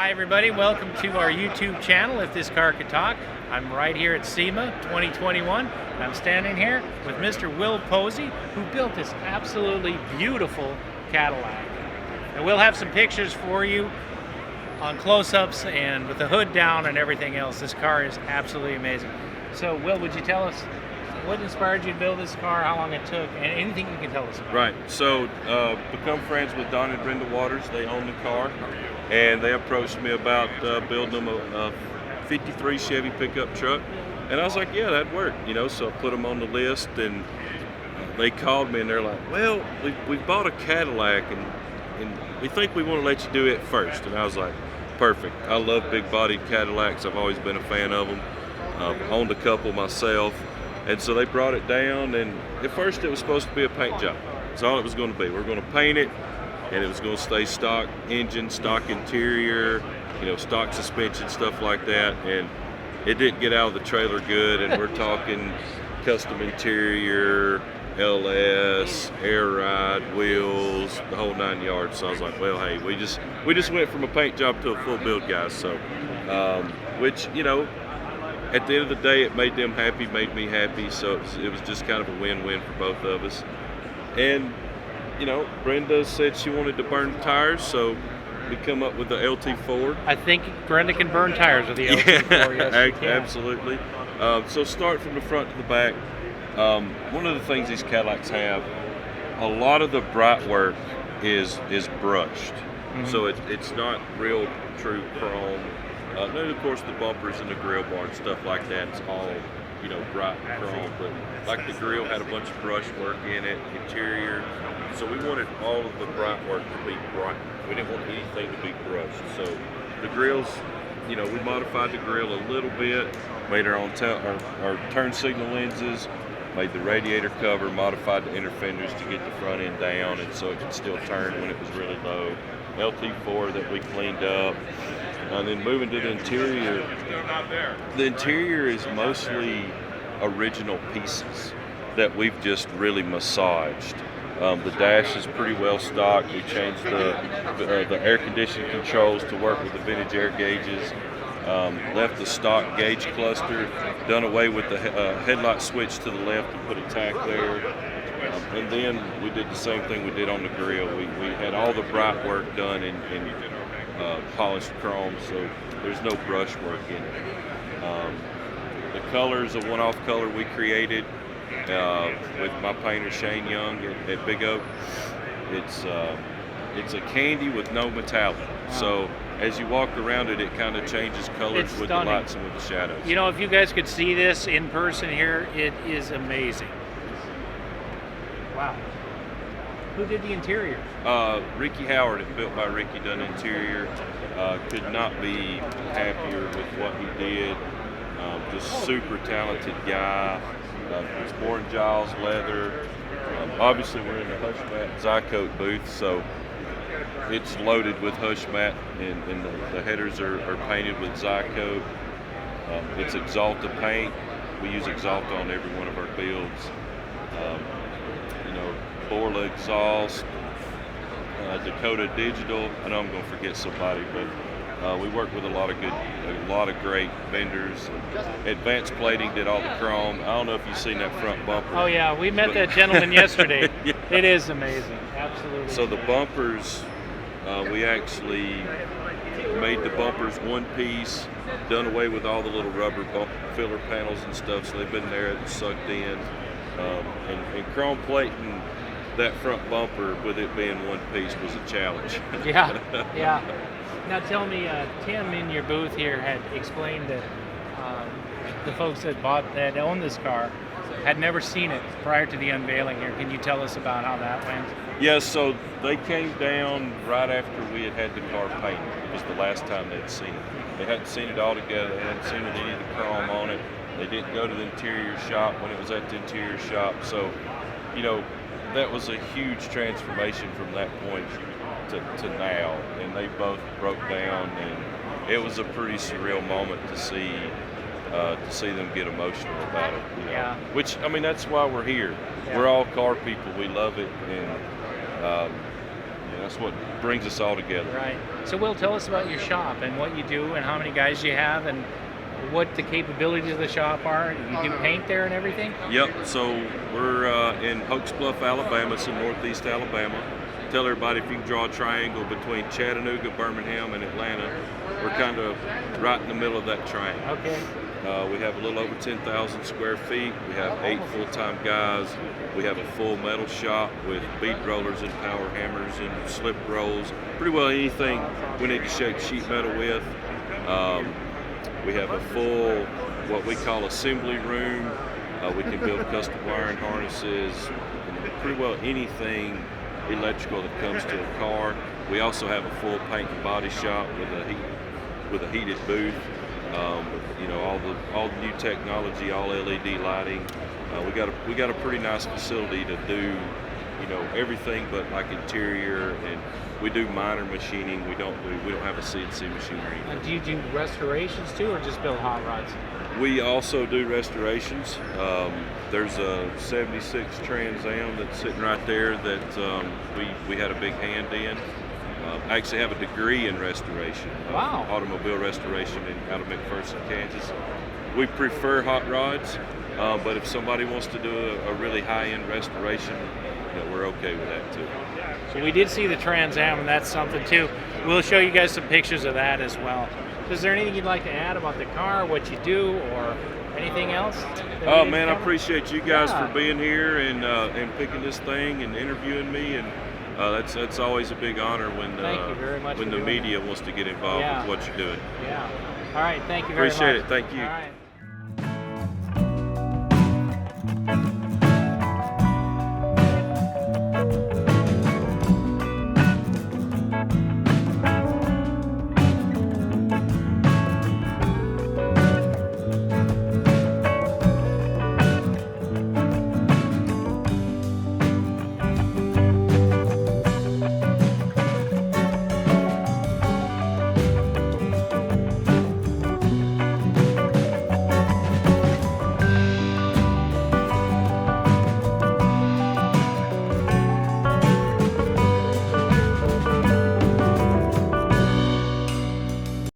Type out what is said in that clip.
Hi everybody, welcome to our YouTube channel, If This Car Could Talk. I'm right here at SEMA 2021. I'm standing here with Mr. Will Posey, who built this absolutely beautiful Cadillac. And we'll have some pictures for you on close-ups and with the hood down and everything else. This car is absolutely amazing. So Will, would you tell us what inspired you to build this car, how long it took, and anything you can tell us about it? Right, so become friends with Don and Brenda Waters. They own the car, and they approached me about building them a 53 Chevy pickup truck, and I was like, yeah, that'd work, you know. So I put them on the list, and they called me and they're like, well, we bought a Cadillac, and we think we want to let you do it first. And I was like, perfect. I love big bodied Cadillacs. I've always been a fan of them. Owned a couple myself. And so they brought it down, and at first it was supposed to be a paint job. That's all it was going to be. We're going to paint it, and it was going to stay stock engine, stock interior, you know, stock suspension, stuff like that. And it didn't get out of the trailer good, and we're talking custom interior, LS, air ride, wheels, the whole 9 yards. So I was like, well, hey, we just went from a paint job to a full build, guys. So, which, you know, at the end of the day, it made them happy, made me happy, so it was just kind of a win-win for both of us. And, you know, Brenda said she wanted to burn tires, so we come up with the LT4. I think Brenda can burn tires with the LT4, yes, absolutely. So start from the front to the back. One of the things these Cadillacs have, a lot of the bright work is brushed. Mm-hmm. So it's not real true chrome. Then of course the bumpers and the grill bar and stuff like that, it's all, you know, bright chrome, but like the grill had a bunch of brush work in it, interior, so we wanted all of the bright work to be bright. We didn't want anything to be brushed. So the grills, you know, we modified the grill a little bit, made our own our turn signal lenses, made the radiator cover, modified the inner fenders to get the front end down and so it could still turn when it was really low. LT4 that we cleaned up. And then moving to the interior is mostly original pieces that we've just really massaged. The dash is pretty well stocked. We changed the air conditioning controls to work with the vintage air gauges. Left the stock gauge cluster, done away with the headlight switch to the left and put a tack there. And then we did the same thing we did on the grill. We had all the bright work done in polished chrome, so there's no brush work in it. The color is a one-off color we created with my painter Shane Young at Big Oak. It's a candy with no metallic. So as you walk around it, it kind of changes colors with the lights and with the shadows. You know, if you guys could see this in person here, it is amazing. Wow. Who did the interior? Ricky Howard, built by Ricky, done interior. Could not be happier with what he did. Just super talented guy. It's born Giles leather. Obviously, we're in the Hushmat Zycoat booth, so it's loaded with Hushmat, and the headers are painted with Zycoat. It's Exalta paint. We use Exalta on every one of our builds. You know, Borla exhaust, Dakota Digital. I know I'm going to forget somebody, but we work with a lot of great vendors. Advanced Plating did all the chrome. I don't know if you've seen that front bumper. Oh yeah, we met that gentleman yesterday. Yeah. It is amazing, absolutely. So the bumpers, we actually made the bumpers one piece, done away with all the little rubber bump filler panels and stuff, so they've been there and sucked in. And chrome plating that front bumper with it being one piece was a challenge. Yeah, yeah. Now tell me, Tim in your booth here had explained that the folks that owned this car had never seen it prior to the unveiling here. Can you tell us about how that went? Yeah, so they came down right after we had the car painted. It was the last time they'd seen it. They hadn't seen it all together. They hadn't seen any of the chrome on it. They didn't go to the interior shop when it was at the interior shop. So, you know, that was a huge transformation from that point to now. And they both broke down, and it was a pretty surreal moment to see them get emotional about it. You know? Yeah. Which, I mean, that's why we're here. Yeah. We're all car people. We love it, and That's what brings us all together. Right. So, Will, tell us about your shop and what you do and how many guys you have and what the capabilities of the shop are. You do paint there and everything? Yep. So we're in Hokes Bluff, Alabama. It's in northeast Alabama. Tell everybody if you can draw a triangle between Chattanooga, Birmingham, and Atlanta, we're kind of right in the middle of that triangle. Okay. We have a little over 10,000 square feet. We have 8 full-time guys. We have a full metal shop with bead rollers and power hammers and slip rolls. Pretty well anything we need to shake sheet metal with. We have a full, what we call assembly room. We can build custom wiring harnesses, pretty well anything electrical that comes to a car. We also have a full paint and body shop with a heated booth. You know, all the new technology, all LED lighting. We got a pretty nice facility to do, you know, everything but like interior, and we do minor machining. We don't have a CNC machine or anything. Do you do restorations too, or just build hot rods? We also do restorations. There's a 76 Trans Am that's sitting right there that we had a big hand in. I actually have a degree in restoration. Wow. Automobile restoration out of McPherson, Kansas. We prefer hot rods, but if somebody wants to do a really high-end restoration, you know, we're okay with that too. So we did see the Trans Am, and that's something too. We'll show you guys some pictures of that as well. Is there anything you'd like to add about the car, what you do, or anything else? Oh man, I appreciate you guys for being here and picking this thing and interviewing me, and that's always a big honor when Thank you very much when the media wants to get involved with what you're doing. Yeah. All right. Thank you very much. Appreciate it. Thank you. All right.